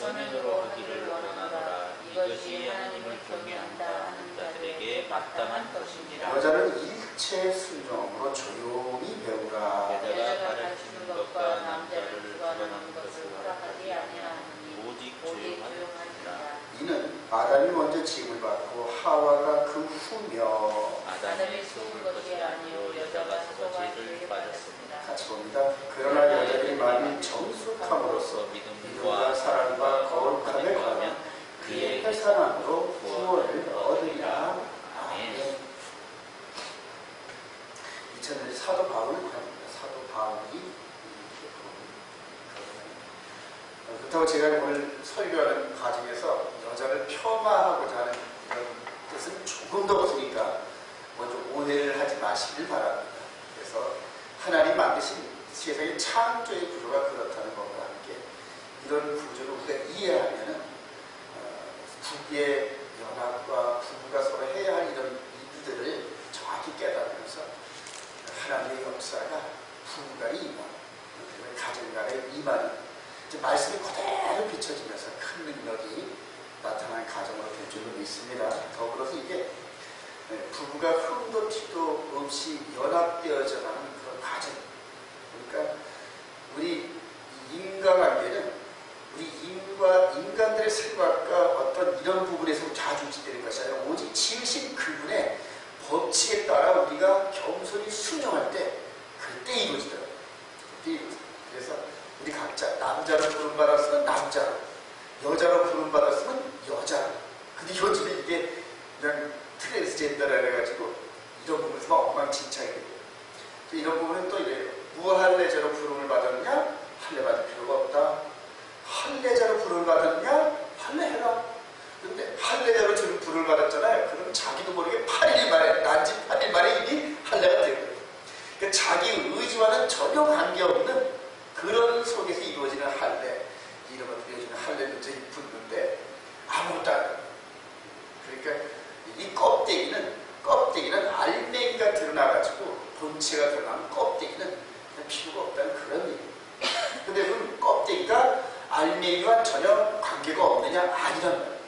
서면으로 하기를 원하노라. 이것이 하나님을 경외한다 하는 자들에게 마땅한 것입니다. 여자는 일체 순종으로 조용히 배우라. 여자가 가르치는 것과 남자를 주관하는 것을 허락하지 아니하노니 오직 조용하니라. 이는 아담이 먼저 지음을 받고 하와가 그 후며 아담이 속은 것이 아니요 여자가 속아 죄를 빠졌습니다. 같이 봅니다. 그러나 여자들이 마음이 정숙함으로써 믿음과 사랑과 거룩함에 가면 그의 해산함으로 구원을 얻으리라. 아멘. 2000년에 사도 바울을 구합니다. 사도 바울이 그렇다고 제가 오늘 설교하는 과정에서 여자를 폄하하고자 하는 이런 뜻은 조금 더 없으니까 먼저 오해를 하지 마시길 바랍니다. 그래서 하나님 만드신 세상의 창조의 구조가 그렇다는 것과 함께 이런 구조를 우리가 이해하면 부부의 연합과 부부가 서로 해야 할 이런 일들을 정확히 깨달으면서 하나님의 역사가 부부가 임하고 가정간의 임하는 말씀이 그대로 비춰지면서 큰 능력이 나타나는 가정으로 될 줄로 믿습니다. 더불어서 이게 부부가 흠도 티도 없이 연합되어져 가는 그런 과정. 그러니까 우리 인간관계는 우리 인간들의 생각과 어떤 이런 부분에서 좌지우지되는 것이 아니라 오직 지으신 그분의 법칙에 따라 우리가 겸손히 순종할 때 그때 이루어지더라고요. 그때 이루어져요. 그래서 우리 각자 남자로 부름받았으면 남자로, 여자로 부름받았으면 여자로. 근데 요즘에 이게 그냥 트랜스젠더라 해가지고 이런 부분에서 막 엉망진창이 돼요. 이런 부분은 또 이래요. 무할례자로 부름을 받았느냐? 할례 받을 필요가 없다. 할례자로 부름을 받았느냐? 할례해라. 근데 할례자로 지금 부름을 받았잖아요. 그럼 자기도 모르게 8일 만에, 난지 8일 만에 이미 할례가 되는 거예요. 그러니까 자기 의지와는 전혀 관계없는 그런 속에서 이루어지는 할례, 이런 것들이 요즘에 할례 문제에 붙는데 아무것도 안 해요. 그러니까 이 껍데기는 알맹이가 드러나가지고 본체가 드러나면 껍데기는 그냥 필요가 없다는 그런 얘기예요. 근데 그럼 껍데기가 알맹이와 전혀 관계가 없느냐? 아니란 말이에요.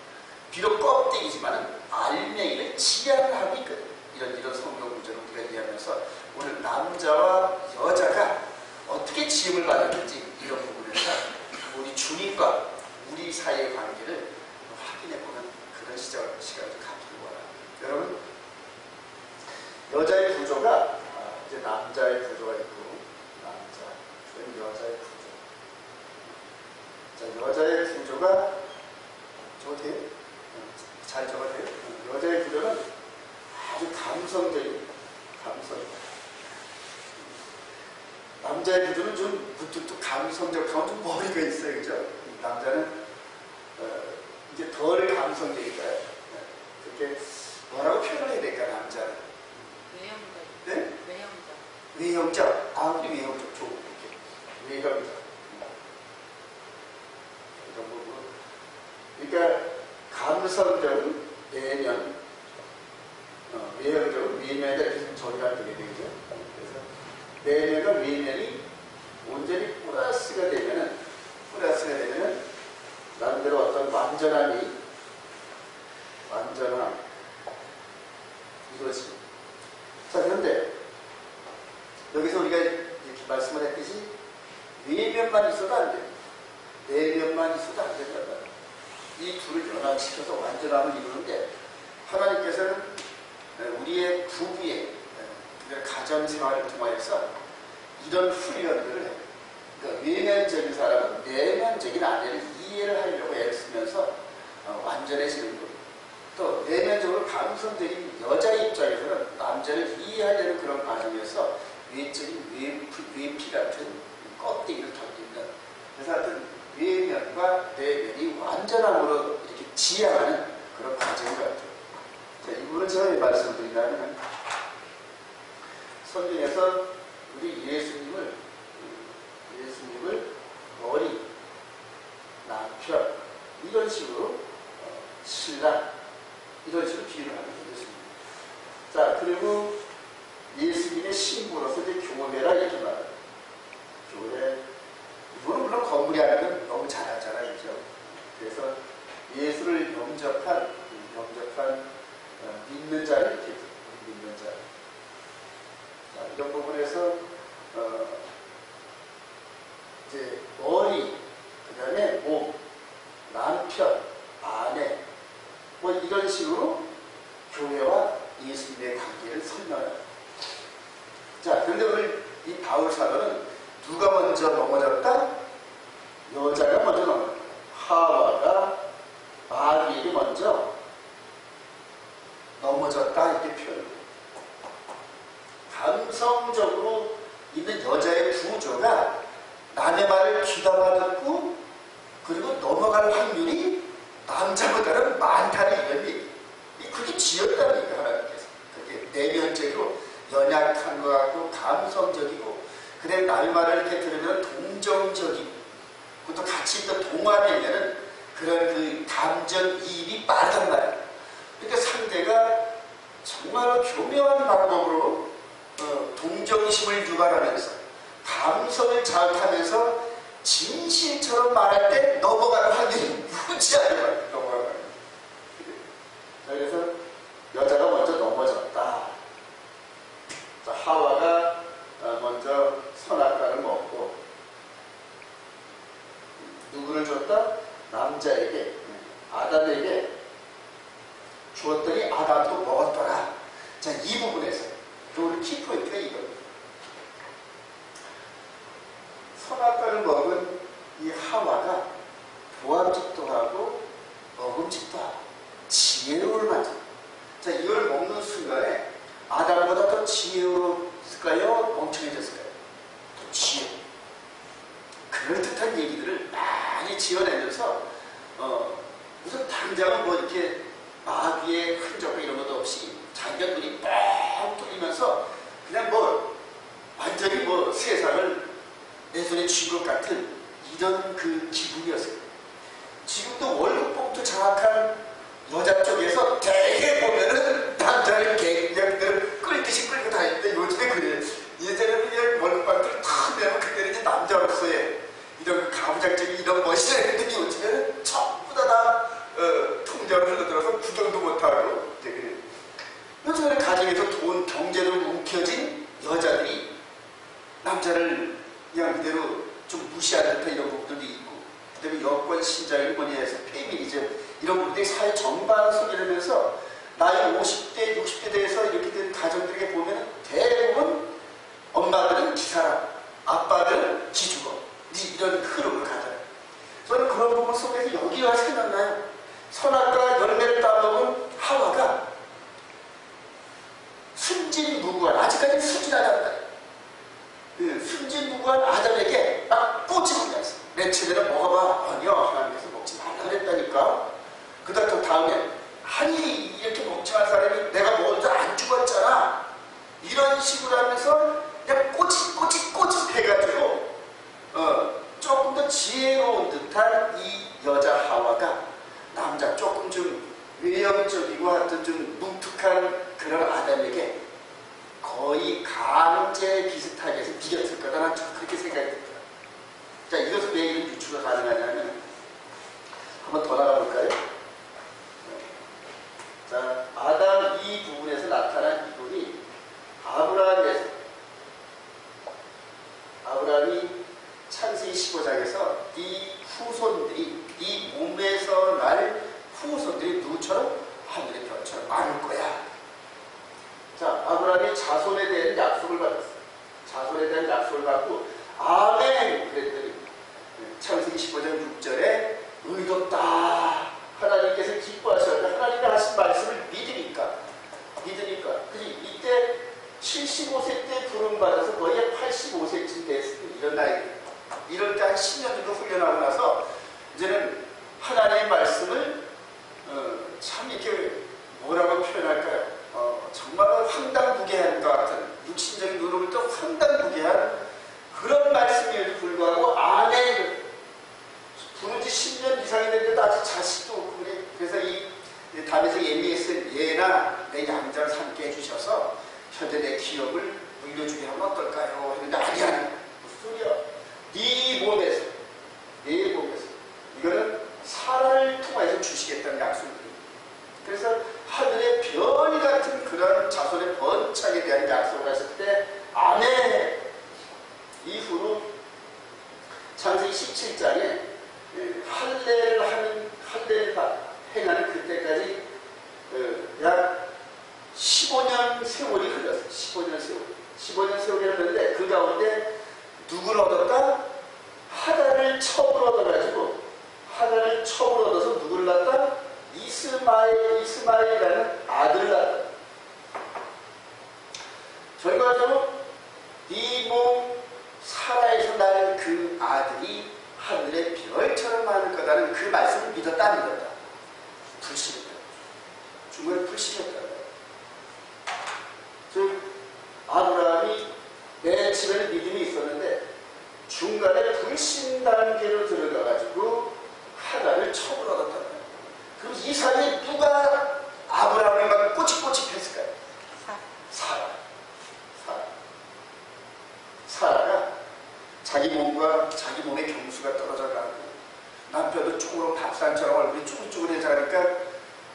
비록 껍데기지만은 알맹이를 지향을 하고 있거든요. 이런 성경 구조를 우리가 이해하면서 오늘 남자와 여자가 어떻게 지음을 받았는지 이런 부분에서 우리 주님과 우리 사이의 관계를 확인해보는 그런 시간을 갖기를 원합니다. 여러분, 여자의 구조가 이제 남자의 구조가 있고 여자의 구조. 자, 여자의 구조가 저어돼요? 잘 적어돼요? 여자의 구조는 아주 감성적입니다. 남자의 구조는 좀 무뚝뚝 감성적하고 좀 머리가 있어요. 그죠? 남자는 이제 덜 감성적이니까요. 그렇게 뭐라고 표현해야 될까, 남자는? 외형적. 네? 외형적. 외형적. 아, 우리 외형적 좋고, 이렇게. 외형적. 이런 부분. 그러니까, 감성적은 내면, 외형적은 외면에다 이렇게 전이가 되게 되죠. 그래서, 내면과 외면이 온전히 플러스가 되면은, 나름대로 어떤 완전함 이루어집니다. 자, 그런데 여기서 우리가 이렇게 말씀을 했듯이 외면만 있어도 안 돼요. 내면만 있어도 안 된단 말이에요. 이 둘을 연합시켜서 완전함을 이루는데 하나님께서는 우리의 부부의 가정생활을 통하여서 이런 훈련들을 해요. 그러니까 외면적인 사람은 내면적인 아내를 이해를 하려고 애를 쓰면서 완전해지는 거예요. 또 내면적으로 감성적인 여자의 입장에서는 남자를 이해하려는 그런 과정에서 외적인 외피 같은 껍데기를 던지는, 그래서 하여튼 외면과 내면이 완전함으로 이렇게 지향하는 그런 과정인 것 같아요. 자, 이 부분은 제가 왜 말씀을 드리냐면 성경에서 우리 예수님을 머리, 남편 이런 식으로 신랑 이런 식으로 비유를 하는 거죠. 자, 그리고 예수님의 신부로서 이제 교회라 이렇게 말해요. 교회. 이거는 물론 건물이 아니면 너무 잘하잖아요. 그죠? 넘어갈 확률이 남자보다는 많다는 이런 얘기. 그게 지었다는 얘기 하나님께서. 그게 내면적이고 연약한 것 같고 감성적이고 그다음에 날 말을 이렇게 들으면 동정적이고 그것도 같이 또 동화되면은 그런 그 감정이입이 빠르단 말이에요. 그러니까 상대가 정말 교묘한 방법으로 동정심을 유발하면서 감성을 자극하면서 진실처럼 말할 때 넘어가는 확률이 무지하게 많아요. 넘어가는 확률이. 그래서 여자가 먼저 넘어졌다. 자, 하와가 먼저 선악과를 먹고 누구를 줬다? 남자에게, 아담에게 주었더니 아담도 먹었더라. 자, 이 부분에서 우리 키포인트가 이겁니다. 선악과를 먹은 이 하와가 보암직도 하고 먹음직도 하고 지혜로울 만큼. 자, 이걸 먹는 순간에 아담보다 더 지혜로웠을까요? 멍청해졌을까요? 더 지혜. 그럴듯한 얘기들을 많이 지어내면서 무슨 당장은 뭐 이렇게 마귀의 흔적과 이런 것도 없이 자기가 눈이 뻥 뚫리면서 그냥 뭐 완전히 뭐 세상을 내 손에 쥔 것 같은 이런 그 기분이었어요. 지금도 월급 봉투 장악한 여자 쪽에서 되게 보면은 남자를 그냥 끌듯이 끌고 다니는데 요즘에 그래요. 예전에는 그냥 월급봉투를 탁 내면 그때는 이제 남자로서의 이런 가부장적인 이런 멋이라 했더니 요즘에는 전부 다 통장을 흘러들어서 구경도 못하고 이제 그래요. 요즘에는 가정에서 돈, 경제로 움켜진 여자들이 남자를 그냥 그대로 좀 무시하는 듯한 이런 부분들도 있고 그 다음에 여권 신자유를 뭐니해서 페미니즘 이런 부분들이 사회 전반을 소개하면서 나이 50대, 60대 돼서 이렇게 된 가정들에게 보면 대부분 엄마들은 기사람, 아빠들은 기주거 이런 흐름을 가져요. 저는 그런 부분 속에서 여기가 생각나요. 선악과 열매를 따먹은 하와가 순진무구한, 아직까지 순진하지 않다. 순진무구한 아담에게 딱 꽂히면서 내 최대로 먹어봐. 아니요, 하나님께서 먹지 말라 그랬다니까. 그 다음에 아니 이렇게 먹지만 사람이 내가 먼저 안 죽었잖아. 이런 식으로 하면서 그냥 꼬치 해가지고 조금 더 지혜로운 듯한 이 여자 하와가 남자 조금 좀 외형적이고 하여튼 좀 뭉툭한 그런 아담에게 거의 강제 비슷하게 해서 비겼을 거다. 난 그렇게 생각이 듭니다. 자, 이것은 왜 이런 유추가 가능하냐면 한번 더 나가볼까요? 자, 아담 이 부분에서 나타난 이분이 아브라함이 창세기 15장에서 네 후손들이 네 몸에서 날 후손들이 누구처럼? 하늘의 별처럼 많을 거야. 자, 아브라함이 자손에 대한 약속을 받았어요. 자손에 대한 약속을 받고 아멘 그랬더니 창세기 15장 6절에 의롭다. 하나님께서 기뻐하셨다. 하나님이 하신 말씀을 믿으니까. 그지? 이때 75세 때 부름받아서 거의 85세쯤 됐을 때 이런 나이. 이럴 때 한 10년 정도 훈련하고 나서 이제는 하나님의 말씀을 참 이렇게 뭐라고 표현할까요? 정말 황당무계한 것 같은 육신적인 눈으로 볼 때 황당무계한 그런 말씀에도 불구하고 아멘 부른 지 10년 이상이 됐는데도 아직 자식도 없고 그래. 그래서 이 다윗에서 예미에서 얘나 내 양자를 삼게 해주셔서 현재 내 기업을 물려주게 하면 어떨까요? 그런데 아니야. 무슨 소리야. 네 몸에서 이거는 사라를 통해서 주시겠다는 약속입니다. 그래서 하늘의 별 같은 그런 자손의 번창에 대한 약속을 하실 때 아멘. 이후로 창세기 17장에 할례를 행하는 그때까지 약 15년 세월이 흘렀어요. 15년 세월이 흘렀는데 그 가운데 누구를 얻었다? 하나를 첩으로 얻어가지고 하나를 첩으로 얻어서 누구를 낳았다? 이스마엘이라는 아들을 낳았다. 결과적으로 네 몸 사라에서 난 그 아들이 하늘의 아브라함은 그 말씀을 믿었다 안 믿었다? 불신했다. 중간에 불신했다. 즉 아브라함이 맨 처음에는 믿음이 있었는데 중간에 불신 단계로 들어가가지고 하나를 처분하였다. 그럼 이 사이에 누가 아브라함을 막 꼬치꼬치 했을까요? 사라가 자기 몸과 자기 몸의 경수가 떨어져가고 남편도 쭈그러 밥상처럼 얼굴이 쭈글쭈글해져 가니까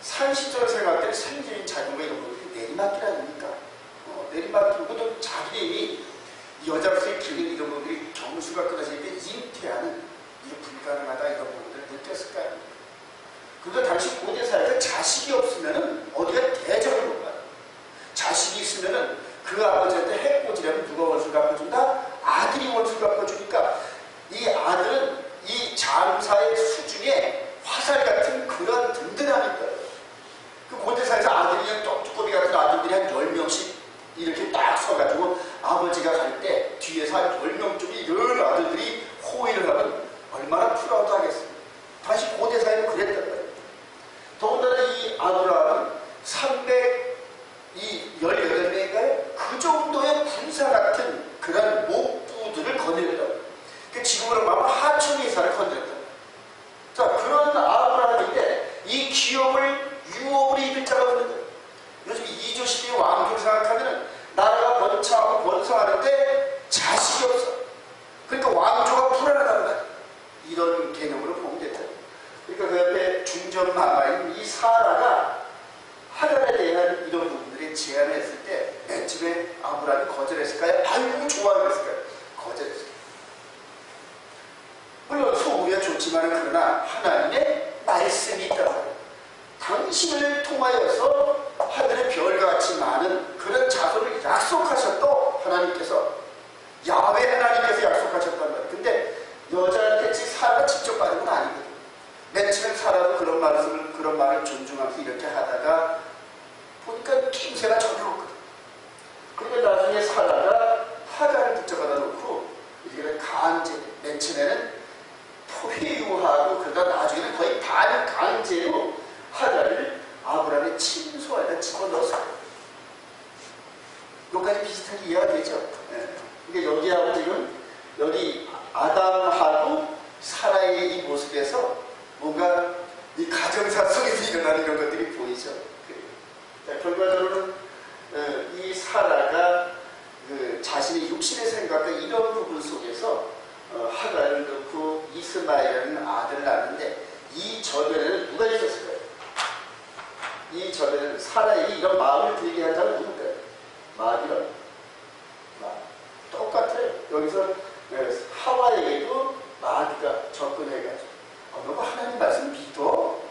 상식적으로 생각할 때 생기인 작용과 이런 것들이 내리막기라니까. 내리막기고 또 자기들이 여자로서의 기능 이런 것들이 경수가 끊어지니까 잉태하는 이게 불가능하다 이런 부분들을 느꼈을 거 아닙니까? 그런데 당시 고대 사회에 자식이 없으면은 어디가 대접을 못 받아. 자식이 있으면은 그 아버지한테 해코지라면 누가 원수를 갚아준다? 아들이 원수를 갚아주니까 이 아들은 이 장사의 수중에 화살 같은 그런 든든함이 있어요. 그 고대사에서 아들이 그냥 뚜꼬비 같은 아들들이 한 10명씩 이렇게 딱 서가지고 아버지가 갈 때 뒤에서 한 10명쯤이 이런 아들들이 호의를 하면 얼마나 프라우드 하겠습니까? 다시 고대사에는 그랬단 말이에요. 더군다나 이 아브라함은 318명인가요? 그 정도의 군사 같은 그런 목부들을 거느렸다. 지금으로 말하면 하천이사를 건드렸다. 자, 그런 아브라함인데 이 기업을 유업으로 이길 자가 없는데 요즘 이조시대 왕조를 생각하면 나라가 번창하고 번성하는데 자식이 없어. 그러니까 왕조가 불안하단다. 이런 개념으로 보면 됐다. 그러니까 그 옆에 중전마마인 이 사라가 하나님에 대한 이런 부분들이 제안을 했을 때 맨 처음에 아브라함이 거절했을까요? 아이고 좋아했을까요? 거절했을까요? 물론 소우리가 좋지만 그러나 하나님의 말씀이 있다고 당신을 통하여서 하늘의 별같이 많은 그런 자손을 약속하셨다. 하나님께서 야훼 하나님께서 약속하셨단 말이에요. 근데 여자한테 사라가 직접 받은 건 아니거든요. 맨 처음에 사라도 그런 말을 존중하면서 이렇게 하다가 보니까 낌새가 전혀 없거든. 그러니까 나중에 사라가 하가를 붙잡아다 놓고 이렇게 강제, 맨 처음에는 포회유하고 그러다 나중에는 거의 반강제로 하가를 아브라함의 침소에다 집어넣었어요. 여기까지 비슷하게 이해가 되죠. 그러니까 여기하고 지금 여기 아담하고 사라의 이 모습에서 뭔가 이 가정사 속에서 일어나는 이런 것들이 보이죠. 자, 결과적으로는 이 사라가 그 자신의 육신의 생각과 이런 부분 속에서 하가를 넣고 이스마엘이라는 아들을 낳는데 이 전에는 누가 있었을까요? 이 전에는 사라에게 이런 마음을 들게 한 자는 누군가요? 마귀라. 똑같아요. 여기서 하와에게도 마귀가 접근해가지고 너가 하나님 말씀 믿어?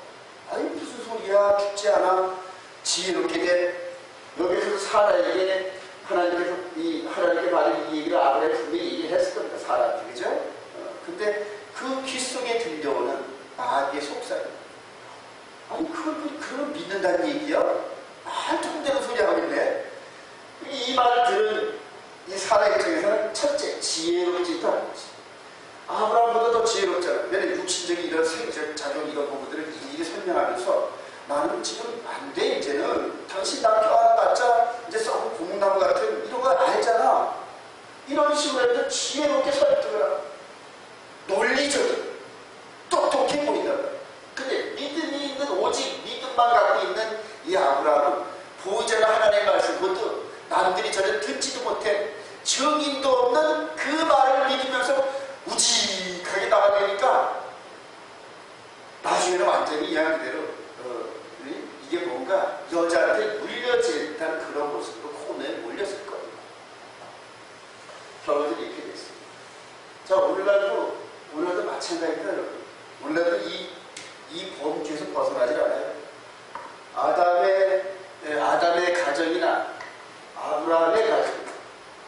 아니 무슨 소리야? 죽지 않아? 지혜롭게 돼. 여기서 사라에게 하나님께 말한 이 얘기를 아브라함이 분명히 얘기를 했을 겁니다. 사라한테. 그죠? 근데 그 귀 속에 들려오는 마귀의 속삭임. 아니 그걸 믿는다는 얘기야? 말도 안 되는 소리 하고 있네. 이 말을 들은 이 사라 입장에서는 첫째 지혜롭지도 않은 거지. 아브라함보다 더 지혜롭잖아. 왜냐면 육신적인 이런 생적 작용 이런 부분들을 일일이 설명하면서 나는 지금 안 돼. 이제는 당신 나 껴안았자 이제 썩은 고목나무 같은 이런 거 알잖아. 이런 식으로 해서 지혜롭게 설득을 하고 논리적인 똑똑해 보인다. 근데 믿음이 있는 오직 믿음만 갖고 있는 이 아브라함은 보이지 않는 하나님의 말씀, 그것도 남들이 전혀 듣지도 못해 증인도 없는 그 말을 믿으면서 우직하게 나가니까 나중에는 완전히 이해한 대로 이게 뭔가 여자한테 물려졌다는 그런 모습으로 코너에 몰렸을 거예요. 결론은 이렇게 됐습니다. 자, 오늘도 마찬가지입니다, 여러분. 오늘도 이 범주에서 벗어나질 않아요. 아담의 가정이나 아브라함의 가정,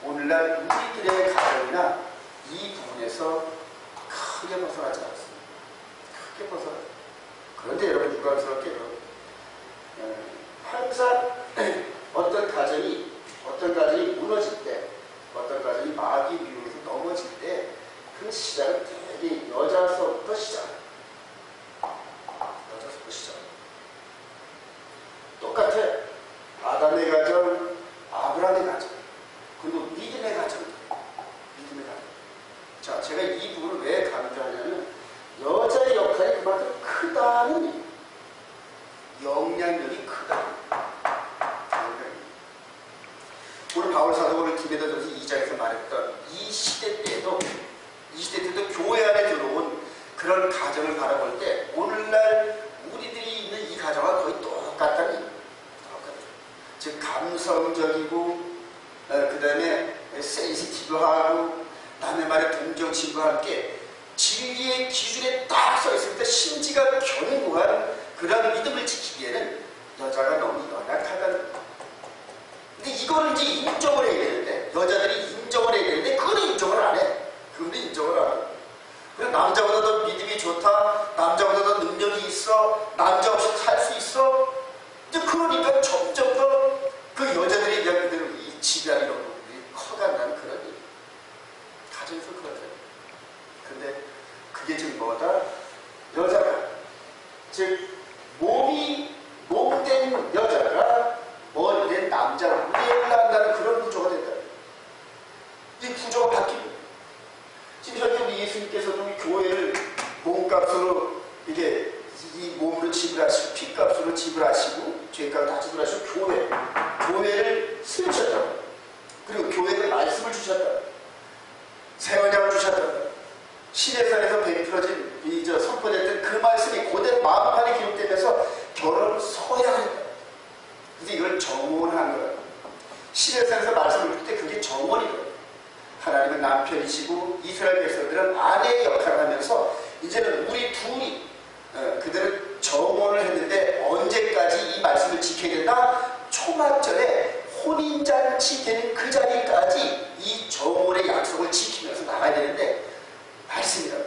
오늘날 우리들의 가정이나 이 부분에서 크게 벗어나지 않습니다. 크게 벗어나죠. 그런데 여러분 유감스럽게도 항상 어떤 가정이 무너질 때, 어떤 가정이 마귀 미혹에서 넘어질 때 그 시작은 되게 여자서부터 시작해요. 가정을 바라볼 때 오늘날 우리들이 있는 이 가정과 거의 똑같다는 얘기예요. 즉 감성적이고 그 다음에 센시티브하고 남의 말에 동정심과 함께 진리의 기준에 딱 서 있을 때 심지가 견고한 그런 믿음을 지키기에는 여자가 너무 연약하다는 거예요. 근데 이거를 이제 인정을 해야 되는데, 여자들이 인정을 해야 되는데 그거는 인정을 안 해. 그분도 인정을 안 해. 그래, 남자보다 더 믿음이 좋다, 남자보다 더 능력이 있어, 남자 없이 살 수 있어. 이제 그러니까 점점 더 그 여자들이 대한 이 지배하는 이런 부분들이 커간다는 그런 얘기. 가정에서 그러잖아요. 근데 그게 지금 뭐다? 여자가, 즉 몸된 여자가 머리된 남자를 위해한다는 그런 구조가 된다. 이 구조가 바뀝니다. 지금 현재 우리 예수님께서도 교회를 몸값으로 이게 이 몸으로 지불하시고 피값으로 지불하시고 죄값 다 지불하시고 교회를 세우셨다. 그리고 교회에 말씀을 주셨다. 새 언약을 주셨다. 시내산에서 베풀어진 선포됐던 그 말씀이 고대 마음판에 기록되면서 결혼 서약을 했다. 근데 이걸 정원한 거예요. 시내산에서 말씀을 줄 때 그게 정원이거든요. 하나님은 남편이시고 이스라엘 백성들은 아내의 역할을 하면서 이제는 우리 둘이 그들은 정원을 했는데 언제까지 이 말씀을 지켜야 된다? 초막절에 혼인잔치 되는 그 자리까지 이 정원의 약속을 지키면서 나가야 되는데 말씀이라고.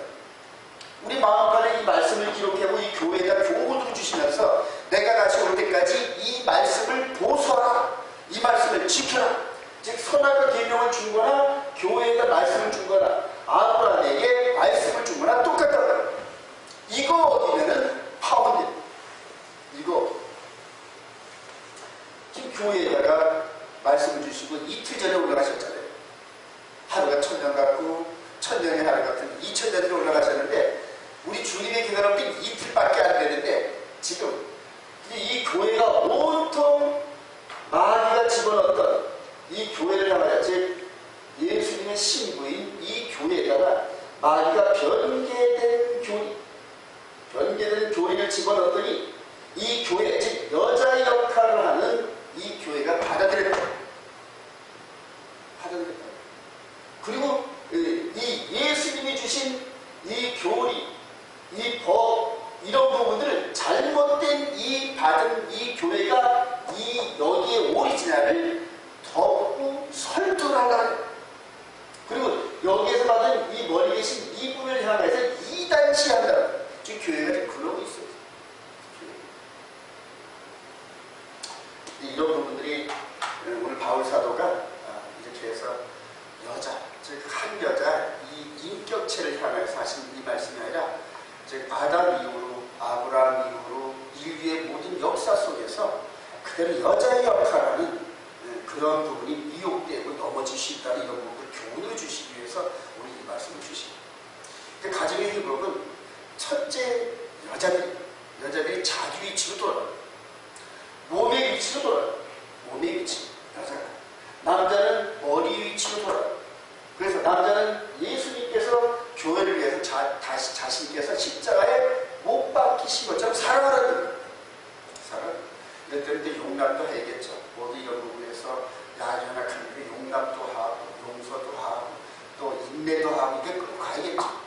우리 마음판에 이 말씀을 기록하고 이 교회에다 교훈을 주시면서 내가 다시 올 때까지 이 말씀을 보수하라. 이 말씀을 지켜라. 즉 선악의 계명을 준 거나 교회에다 말씀을 준 거나 아브라함에게 말씀을 준 거나 똑같다. 이거 어디면은 파운드. 이거 지금 교회에다가 말씀을 주시고 이틀 전에 올라가셨잖아요. 하루가 1000년 같고 1000년이 하루 같은 2000년이 올라가셨는데 우리 주님의 기다릴 때 이틀밖에 안 되는데 지금 이 교회가 온통 마귀가 집어넣었던 이 교회를 향하여 즉 예수님의 신부인 이 교회에다가 마귀가 변개된 교리를 집어넣었더니 이 교회, 즉 여자의 역할을 하는 이 교회가 받아들였다. 그리고 이 예수님이 주신 이 교리, 이 법, 이런 부분들을 잘못된 받은 이 교회가 여기에 오리지널을 덮고 설득하려는, 그리고 여기에서 받은 이 멀리 계신 이분을 향해서 이단시한다. 지금 교회가 지금 그러고 있어요. 이런 부분들이 오늘 바울 사도가 이렇게 해서 여자, 즉 한 여자 이 인격체를 향해서 하신 이 말씀이 아니라 즉 아담 이후로 아브라함 이후로 인류의 모든 역사 속에서 그대로 여자의 역할하는 그런 부분이 미혹되고 넘어질 수 있다는 이런 부분을 교훈을 주시기 위해서 오늘 이 말씀을 주십니다. 가정의 회복은 첫째 여자들이 자기 위치로 돌아가요. 몸의 위치로 돌아가요. 몸의 위치, 여자가. 남자는 머리 위치로 돌아가요. 그래서 남자는 예수님께서 교회를 위해서 다시 자신께서 십자가에 못 박히신 것처럼 살아가라는 거예요. 이럴 때는 이제 용납도 해야겠죠. 모두 이런 부분에서 연약한 용납도 하고 용서도 하고 또 인내도 하고 이게 끌고 가야겠죠.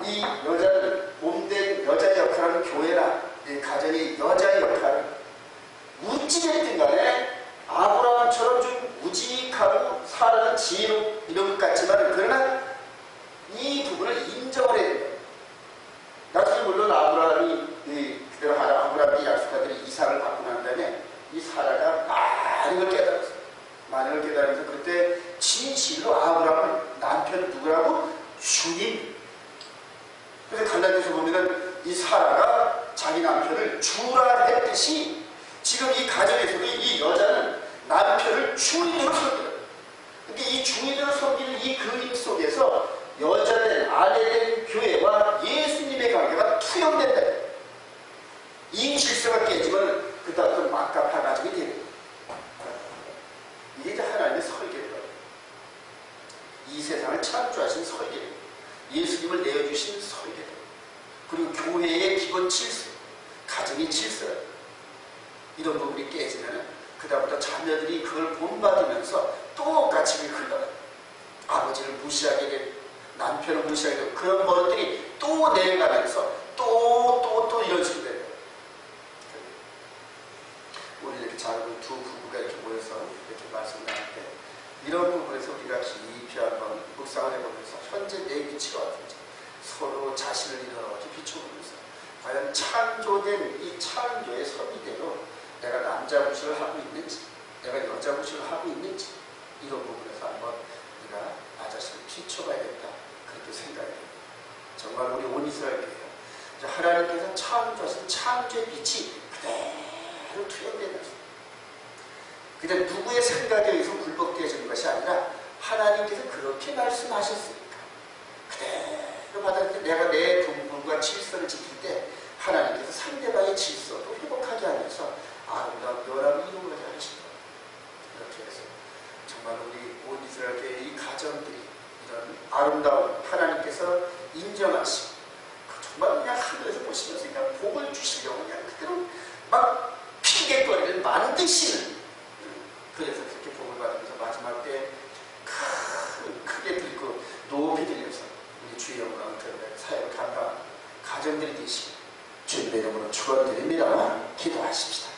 이 여자는 몸된 여자의 역할을 교회나 가정의 여자의 역할을 무찌됐든 간에 아브라함처럼 좀 우직하고 사랑은 지혜로 이런 것 같지만 그러나 이 부분을 인정을 해야 돼요. 나중에 물론 아브라함이 그대로 아브라함이 약속하더니 이삭을 받고 난 다음에 이 사라가 많은 걸 깨달았어요. 많은 걸 깨달으면서 그때 진실로 아브라함은 남편은 누구라고? 주님. 그래서 갈라디아서 보면은 이 사라가 자기 남편을 주라 했듯이 지금 이 가정에서도 이 여자는 남편을 주인으로 섬겨요. 그러니까 이 주인으로 섬기는 이 그림 속에서 여자된 아내된 교회와 예수님의 관계가 투영된다. 이 질서가 깨지면 그다음부터 막강한 가정이 되는 거예요. 이게 이제 하나님의 설계예요. 이 세상을 창조하신 설계, 예수님을 내어주신 설계. 기본 질서, 가정의 질서, 이런 부분이 깨지면 그다음부터 자녀들이 그걸 본받으면서 똑같이 흘러가요. 아버지를 무시하게 되고 남편을 무시하게 되고 그런 버릇들이 또 내려가면서 또 이런 식으로 돼요. 우리 이렇게 작은 두 부부가 이렇게 모여서 이렇게 말씀 나눌 때 이런 부분에서 우리가 깊이 한번 묵상을 해보면서 현재 내 위치가 어떤지 서로 자신을 이렇게 비춰보면서 과연 창조된 이 창조의 섭리대로 내가 남자 구실을 하고 있는지 내가 여자 구실을 하고 있는지 이런 부분에서 한번 우리가 나 자신을 비춰봐야겠다 그렇게 생각이 됩니다. 정말 우리 온 이스라엘이에요. 하나님께서 창조하신 창조의 빛이 그대로 투영되면서 그냥 누구의 생각에 의해서 굴복되어지는 것이 아니라 하나님께서 그렇게 말씀하셨으니까 그대로 받아들여 내가 내 분분과 질서를 지킬 때 하나님께서 상대방의 질서도 회복하게 하면서 아름다운 연합을 이루어가게 하신다. 이렇게 해서 정말 우리 온 이스라엘의 이 가정들이 이런 아름다운 하나님께서 인정하시고 정말 그냥 하늘에서 보시면서 그냥 복을 주시려고 그냥 그대로 막 피개거리를 만드시는 그래서 그렇게 복을 받으면서 마지막 때 크게 들고 높이 들려서 우리 주의 영광을 드러내 사역을 감당하는 가정들이 되시고 주님의 이름으로 축원드립니다. 기도하십시다.